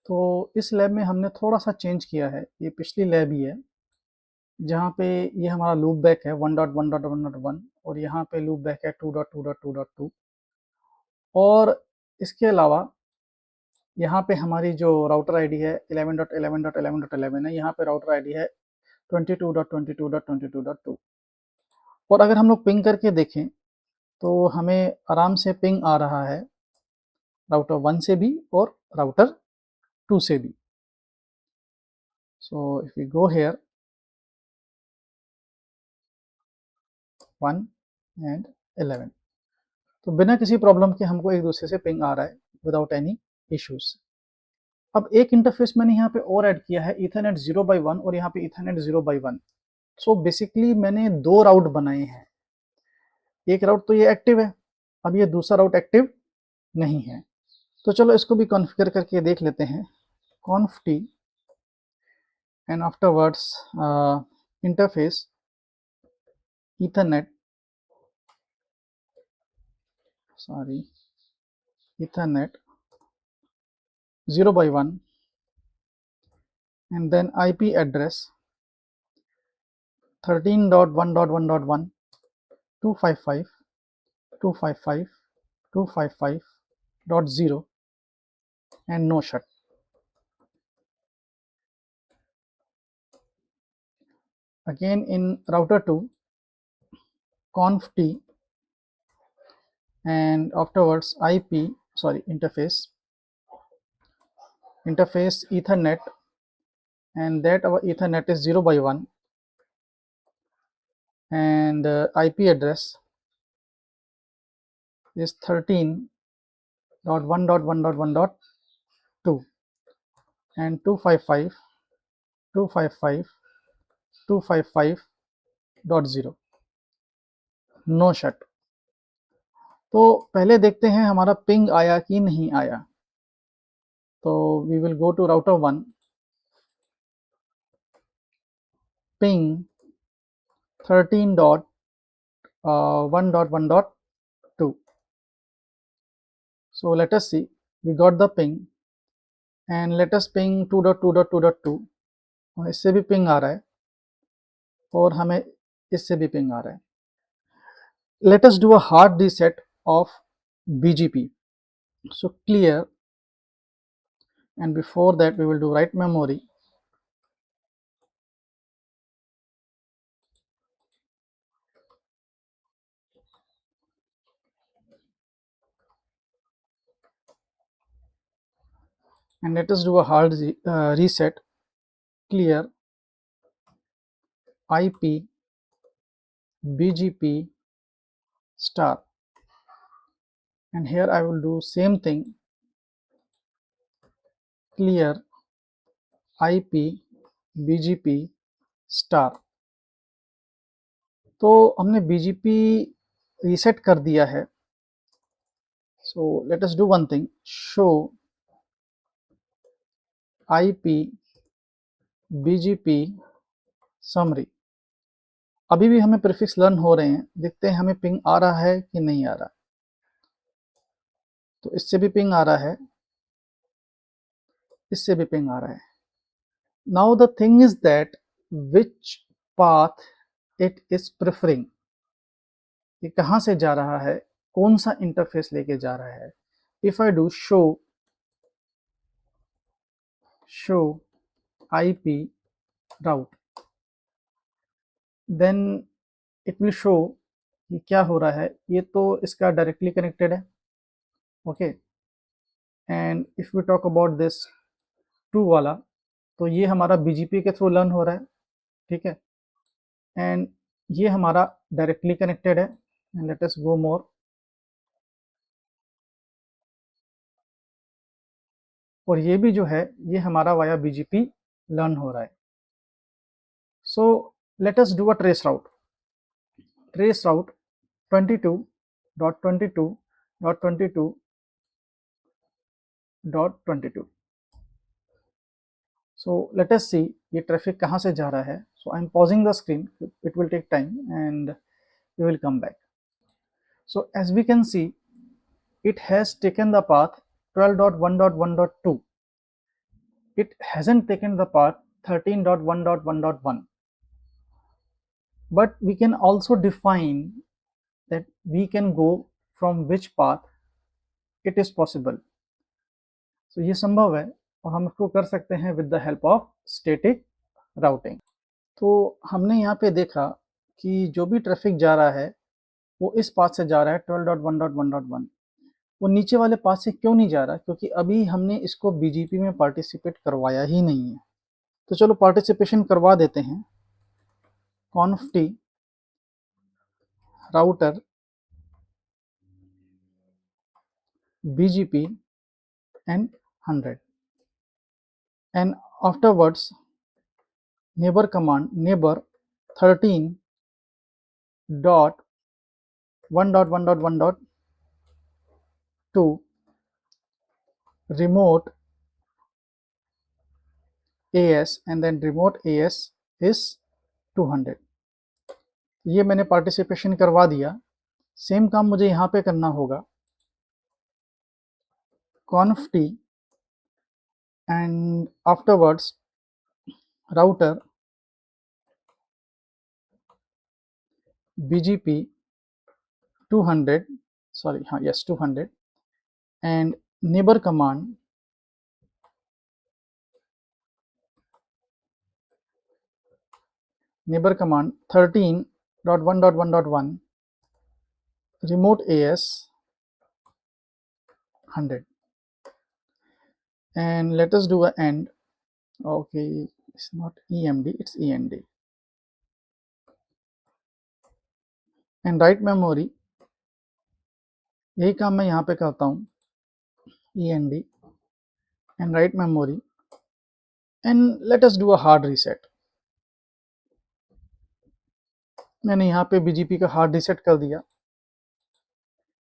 तो इस लैब में हमने थोड़ा सा चेंज किया है। ये पिछली लैब ही है जहाँ पे ये हमारा लूप बैक है 1.1.1.1 और यहाँ पे लूप बैक है 2.2.2.2 और इसके अलावा यहाँ पे हमारी जो राउटर आईडी है 11.11.11.11 है। यहाँ पे राउटर आईडी है 22.22.22.2 और अगर हम लोग पिंग करके देखें तो हमें आराम से पिंग आ रहा है राउटर 1 से भी और राउटर 2 से भी। So if we go here 1 and 11 तो बिना किसी प्रॉब्लम के हमको एक दूसरे से पिंग आ रहा है विदाउट एनी इश्यूज। अब एक इंटरफेस मैंने यहाँ पे और ऐड किया है इथरनेट 0x1 और यहाँ पे इथरनेट 0x1। सो बेसिकली मैंने दो राउट बनाए हैं। एक राउट तो ये एक्टिव है, अब ये दूसरा राउट एक्टिव नहीं है। तो चलो इसको भी कॉन्फ़िगर करके देख लेते हैं। conf t and afterwards interface ethernet ethernet 0x1 and then IP address 13.1.1.1 255 255 255.0 and no shut. Again in router 2 conf t and afterwards interface ethernet and that our ethernet is 0x1 and IP address is 13.1.1.1.2 and 255 255 255.0 no shut. तो पहले देखते हैं हमारा ping आया कि नहीं आया। तो we will go to router 1 ping 13.1.1.2 so let us see we got the ping and let us ping 2.2.2.2 और इससे भी पिंग आ रहा है और हमें इससे भी पिंग आ रहा है। Let us do a hard reset of BGP. So clear and before that we will do write memory and let us do a hard reset clear IP BGP star and here I will do same thing clear IP BGP star। तो हमने BGP reset कर दिया है। So let us do one thing show IP BGP summary। अभी भी हमें prefix learn हो रहे हैं, देखते हैं हमें पिंग आ रहा है कि नहीं आ रहा। तो इससे भी पिंग आ रहा है, इससे भी पिंग आ रहा है। Now the thing is that which path it is preferring, ये कहाँ से जा रहा है, कौन सा इंटरफेस लेके जा रहा है। If I do show IP route then it will show कि क्या हो रहा है। ये तो इसका डायरेक्टली कनेक्टेड है, okay. And if we talk about this 2 वाला, तो ये हमारा BGP के थ्रू लर्न हो रहा है, ठीक है। एंड ये हमारा डायरेक्टली कनेक्टेड है एंड लेट अस गो मोर और ये भी जो है ये हमारा वाया BGP लर्न हो रहा है। So let us do a trace route 22.22.22.22 so let us see ये ट्रैफिक कहाँ से जा रहा है। So I am pausing the screen, it will take time and we will come back. So as we can see it has taken the path 12.1.1.2 it hasn't taken the path 13.1.1.1, but we can also define that we can go from which path it is possible. So ये संभव है और हम इसको कर सकते हैं with the help of static routing. तो हमने यहाँ पे देखा कि जो भी ट्रैफिक जा रहा है वो इस पाथ से जा रहा है 12.1.1.1, वो नीचे वाले पाथ से क्यों नहीं जा रहा, क्योंकि अभी हमने इसको बीजीपी में पार्टिसिपेट करवाया ही नहीं है। तो चलो पार्टिसिपेशन करवा देते हैं। conft router bgp and 100, and afterwards neighbor command neighbor 13 dot 1.1.1.2 remote as, and then remote as is 200. ये मैंने पार्टिसिपेशन करवा दिया। सेम काम मुझे यहाँ पे करना होगा। conft and afterwards router bgp 200, sorry, yes, 200, and neighbor command neighbor command 13.1.1.1 remote as 100, and let us do a end. Okay, it's not emd, it's end, and write memory, यही काम मैं यहाँ पे करता हूँ, end and write memory, and let us do a hard reset. मैंने यहाँ पे बीजीपी का हार्ड रीसेट कर दिया।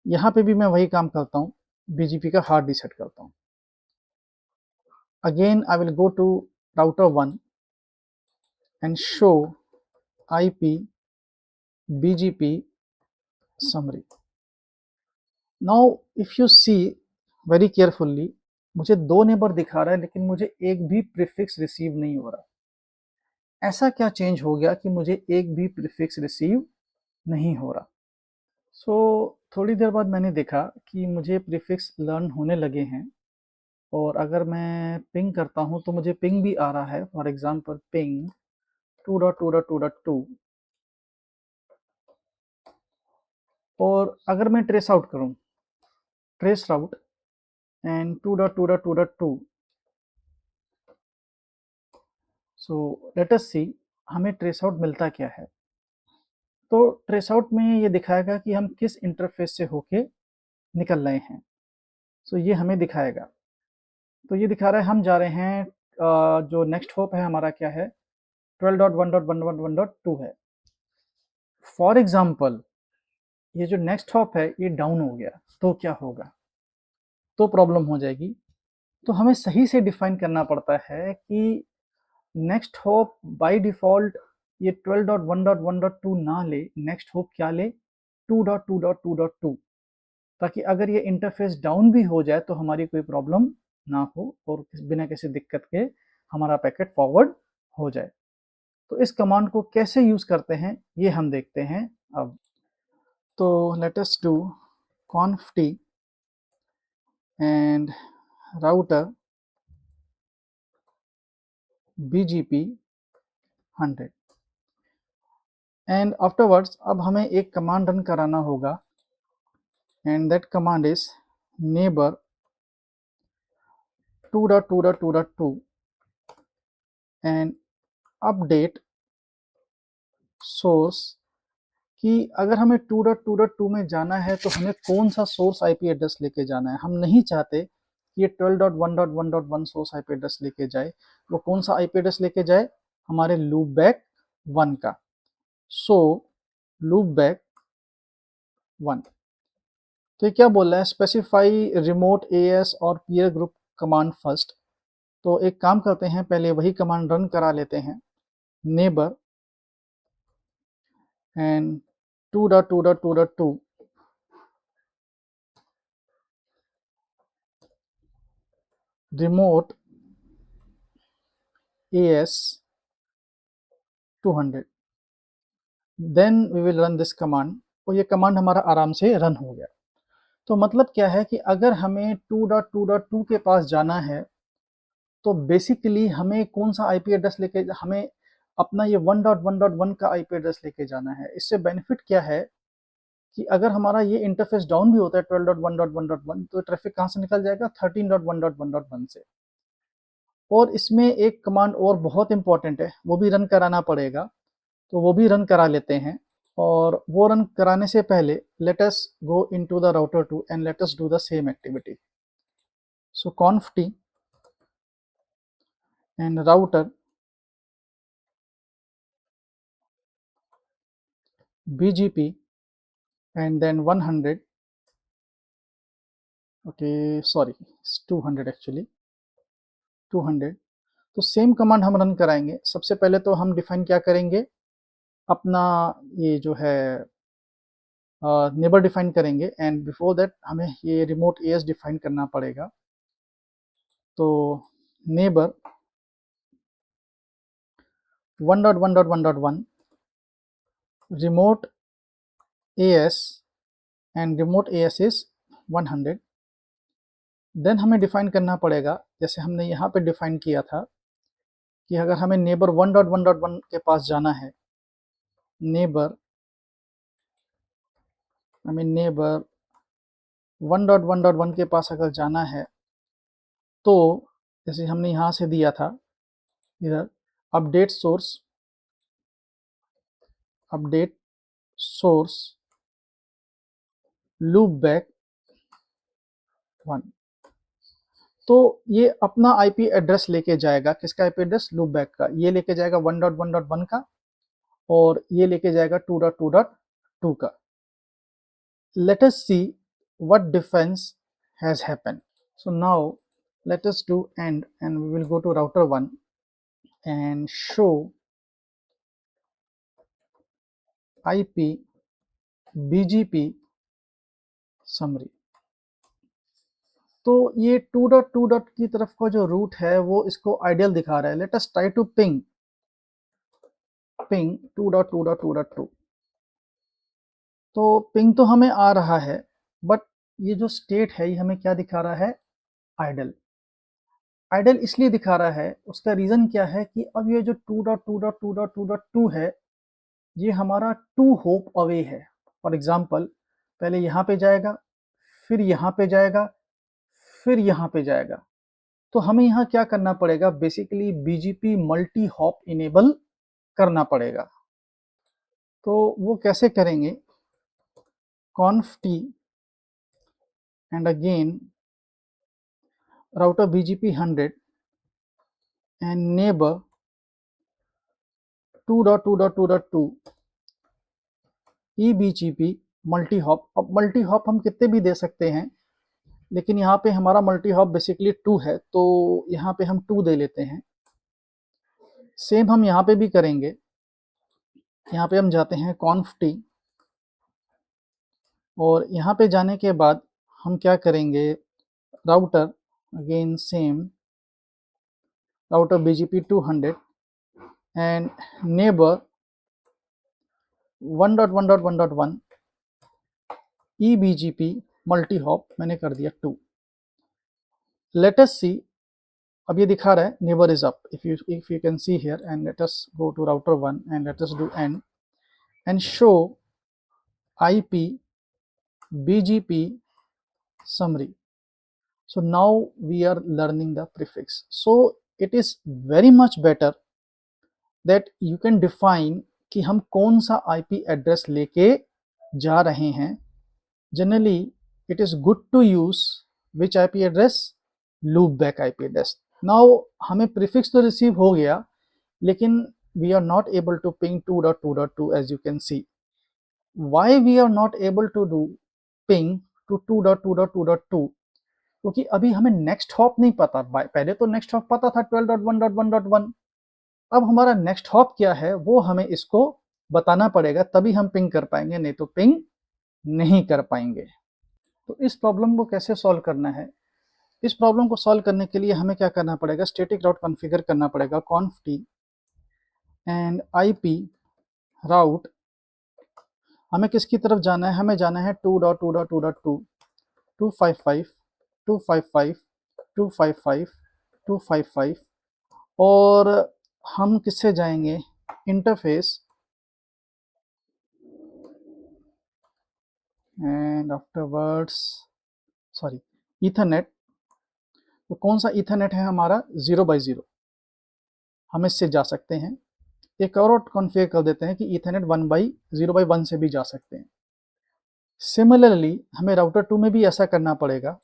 यहाँ पे भी मैं वही काम करता हूँ, बीजीपी का हार्ड रीसेट करता हूँ। Again I will go to router 1 and show IP BGP summary. Now if you see very carefully, मुझे 2 नेबर दिखा रहा है लेकिन मुझे एक भी प्रीफिक्स रिसीव नहीं हो रहा। ऐसा क्या चेंज हो गया कि मुझे एक भी प्रीफिक्स रिसीव नहीं हो रहा? थोड़ी देर बाद मैंने देखा कि मुझे प्रीफिक्स लर्न होने लगे हैं, और अगर मैं पिंग करता हूं तो मुझे पिंग भी आ रहा है। फॉर एग्जांपल पिंग 2.2.2.2, और अगर मैं ट्रेस आउट करूं, trace route and 2.2.2.2, so let us see हमें ट्रेस आउट मिलता क्या है। तो ट्रेस आउट में ये दिखाएगा कि हम किस इंटरफेस से होके निकल रहे हैं। सो ये हमें दिखाएगा। तो ये दिखा रहा है हम जा रहे हैं, जो नेक्स्ट होप है हमारा क्या है, 12.1.1.1.2 है। फॉर एग्जाम्पल ये जो नेक्स्ट हॉप है ये डाउन हो गया तो क्या होगा, तो प्रॉब्लम हो जाएगी। तो हमें सही से डिफाइन करना पड़ता है कि नेक्स्ट हॉप बाय डिफॉल्ट ये 12.1.1.2 ना ले, नेक्स्ट हॉप क्या ले, 2.2.2.2, ताकि अगर ये इंटरफेस डाउन भी हो जाए तो हमारी कोई प्रॉब्लम ना हो और बिना किसी दिक्कत के हमारा पैकेट फॉरवर्ड हो जाए। तो इस कमांड को कैसे यूज करते हैं ये हम देखते हैं अब। तो late us do conft and router bgp 100, and afterwards अब हमें एक कमांड रन कराना होगा, and that command is neighbor 2.2.2.2 and update source, कि अगर हमें 2.2.2 में जाना है तो हमें कौन सा सोर्स आईपी एड्रेस लेके जाना है। हम नहीं चाहते कि ये 12.1.1.1 सोर्स आईपी एड्रेस लेके जाए। वो कौन सा आईपी एड्रेस लेके जाए, हमारे लूप बैक 1 का। सो लूप बैक 1, तो ये क्या बोल रहा है, स्पेसिफाई रिमोट एएस और पीयर ग्रुप कमांड फर्स्ट। तो एक काम करते हैं, पहले वही कमांड रन करा लेते हैं, neighbour and 2.2.2.2 remote AS 200, then we will run this command, और ये कमांड हमारा आराम से रन हो गया। तो मतलब क्या है कि अगर हमें 2.2.2 के पास जाना है तो बेसिकली हमें कौन सा आईपी एड्रेस लेके, हमें अपना ये 1.1.1 का आईपी एड्रेस लेके जाना है। इससे बेनिफिट क्या है कि अगर हमारा ये इंटरफेस डाउन भी होता है 12.1.1.1 तो ट्रैफिक कहाँ से निकल जाएगा, 13.1.1.1 से। और इसमें एक कमांड और बहुत इंपॉर्टेंट है, वो भी रन कराना पड़ेगा, तो वो भी रन करा लेते हैं। और वो रन कराने से पहले late us go into the router 2 and let us do the same activity. So conf t and router BGP and then 100, okay sorry it's 200 actually, 200। तो सेम कमांड हम रन कराएंगे। सबसे पहले तो हम डिफाइन क्या करेंगे, अपना ये जो है नेबर डिफाइन करेंगे, एंड बिफोर दैट हमें ये रिमोट एएस डिफाइन करना पड़ेगा। तो neighbour 1.1.1.1 remote AS and remote AS is 100। Then हमें डिफाइन करना पड़ेगा, जैसे हमने यहाँ पे डिफाइन किया था कि अगर हमें नेबर 1.1.1 के पास जाना है, नेबर नेबर 1.1.1 के पास अगर जाना है तो जैसे हमने यहाँ से दिया था इधर अपडेट सोर्स लूप बैक 1, तो ये अपना आईपी एड्रेस लेके जाएगा। किसका आईपी एड्रेस, लूप बैक का। ये लेके जाएगा 1.1.1 का और ये लेके जाएगा 2.2.2 का। let us see what difference has happened. So now let us do end, and we will go to router 1 and show IP BGP summary। तो ये 2.2. की तरफ का जो रूट है वो इसको आइडियल दिखा रहा है। Let us try to ping 2.2.2.2। तो पिंग तो हमें आ रहा है, बट ये जो स्टेट है ये हमें क्या दिखा रहा है, आइडल। आइडल इसलिए दिखा रहा है, उसका रीजन क्या है कि अब ये जो 2.2.2.2 है ये हमारा 2 होप अवे है। फॉर एग्जाम्पल पहले यहाँ पे जाएगा, फिर यहाँ पे जाएगा, फिर यहाँ पे जाएगा। तो हमें यहाँ क्या करना पड़ेगा, basically BGP multi hop enable करना पड़ेगा। तो वो कैसे करेंगे, conf t and again router BGP 100 and neighbor 2.2.2.2 eBGP multi hop. अब मल्टी हॉप हम कितने भी दे सकते हैं, लेकिन यहाँ पे हमारा मल्टी हॉप बेसिकली 2 है, तो यहाँ पे हम 2 दे लेते हैं। सेम हम यहाँ पे भी करेंगे। यहाँ पे हम जाते हैं conf t, और यहाँ पे जाने के बाद हम क्या करेंगे, router again same router BGP 200 and neighbour 1.1.1.1 eBGP multi hop मैंने कर दिया 2। लेट अस सी, अब ये दिखा रहा है neighbour is up, if you can see here, and let us go to router 1 and let us do and show IP BGP summary। So now we are learning the prefix. So it is very much better that you can define कि हम कौन सा IP address लेके जा रहे हैं। Generally it is good to use which IP address, loopback IP address। Now हमें prefix तो रिसीव हो गया, लेकिन we are not able to ping 2.2.2 as you can see। Why we are not able to do ping to 2.2.2.2, क्योंकि अभी हमें next hop नहीं पता। पहले तो नेक्स्ट हॉप पता था 12.1.1.1। अब हमारा नेक्स्ट हॉप क्या है वो हमें इसको बताना पड़ेगा, तभी हम पिंग कर पाएंगे, नहीं तो पिंग नहीं कर पाएंगे। तो इस प्रॉब्लम को कैसे सॉल्व करना है, इस प्रॉब्लम को सॉल्व करने के लिए हमें क्या करना पड़ेगा, स्टैटिक राउट कॉन्फ़िगर करना पड़ेगा, conf t एंड IP राउट। हमें किसकी तरफ जाना है, हमें जाना है 2.2.2.2 255 255 255 255 और हम किससे जाएंगे, interface and afterwards sorry Ethernet. तो कौन सा ईथरनेट है हमारा, 0/0, हम इससे जा सकते हैं। एक और कॉन्फ़िगर कर देते हैं कि ईथरनेट 1/0/1 से भी जा सकते हैं। सिमिलरली हमें राउटर 2 में भी ऐसा करना पड़ेगा।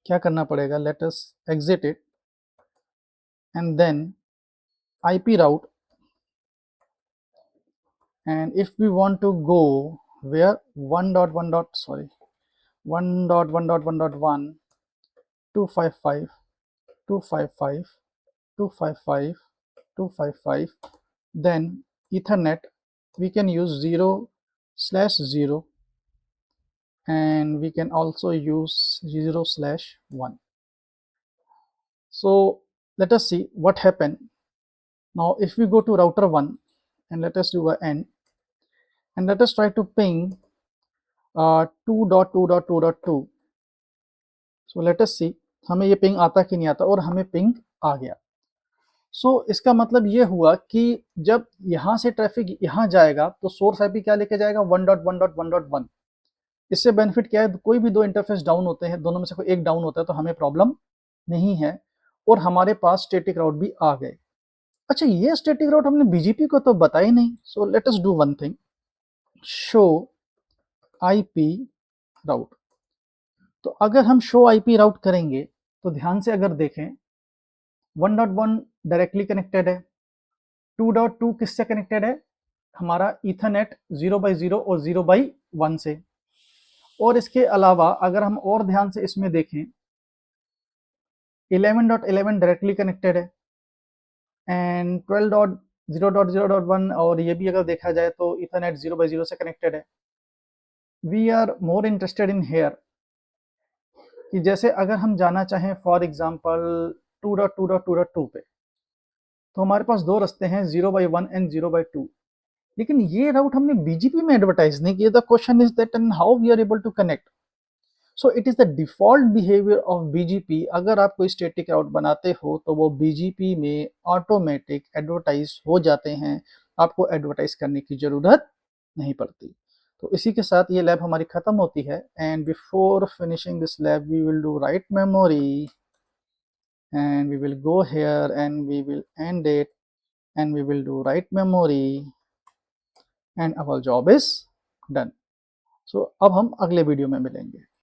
क्या करना पड़ेगा, let us exit it and then IP route, and if we want to go where 1.1 dot sorry 1.1.1.1 255 255 255 255, then Ethernet we can use 0/0 and we can also use 0/1. So let us see what happened. Now if we go to router 1 and let us do a end and let us try to ping 2.2.2.2. So let us see हमें ये ping आता कि नहीं आता, और हमें ping आ गया। सो इसका मतलब ये हुआ कि जब यहाँ से ट्रैफिक यहाँ जाएगा तो सोर्स आईपी क्या लेके जाएगा, 1.1.1.1। इससे बेनिफिट क्या है, कोई भी दो इंटरफेस डाउन होते हैं, दोनों में से कोई एक डाउन होता है तो हमें प्रॉब्लम नहीं है, और हमारे पास स्टैटिक राउट भी आ गए। अच्छा, ये स्टैटिक राउट हमने बीजीपी को तो बताया ही नहीं। सो let us do one thing, show IP route. तो अगर हम शो आईपी राउट करेंगे तो ध्यान से अगर देखें, 1.1 डायरेक्टली कनेक्टेड है, 2.2 किससे कनेक्टेड है, हमारा ईथरनेट 0/0 और 0/1 से। और इसके अलावा अगर हम और ध्यान से इसमें देखें, 11.11 डायरेक्टली कनेक्टेड है एंड 12.0.0.1, और ये भी अगर देखा जाए तो ईथरनेट 0/0 से कनेक्टेड है। We are more interested in here कि जैसे अगर हम जाना चाहें फॉर एग्जांपल 2.2.2.2 पे, तो हमारे पास दो रास्ते हैं, 0/1 एंड 0/2। लेकिन ये राउट हमने बीजीपी में एडवर्टाइज नहीं किया। The question is that and how we are able to connect. So it is the default behaviour of BGP. अगर आप कोई स्टैटिक राउट बनाते हो तो वो बीजीपी में ऑटोमेटिक एडवर्टाइज हो जाते हैं, आपको एडवर्टाइज करने की जरूरत नहीं पड़ती। तो इसी के साथ ये लैब हमारी खत्म होती है, and before finishing this lab we will do write memory and we will go here and we will end it and we will do write memory and our job is done. So अब हम अगले video में मिलेंगे।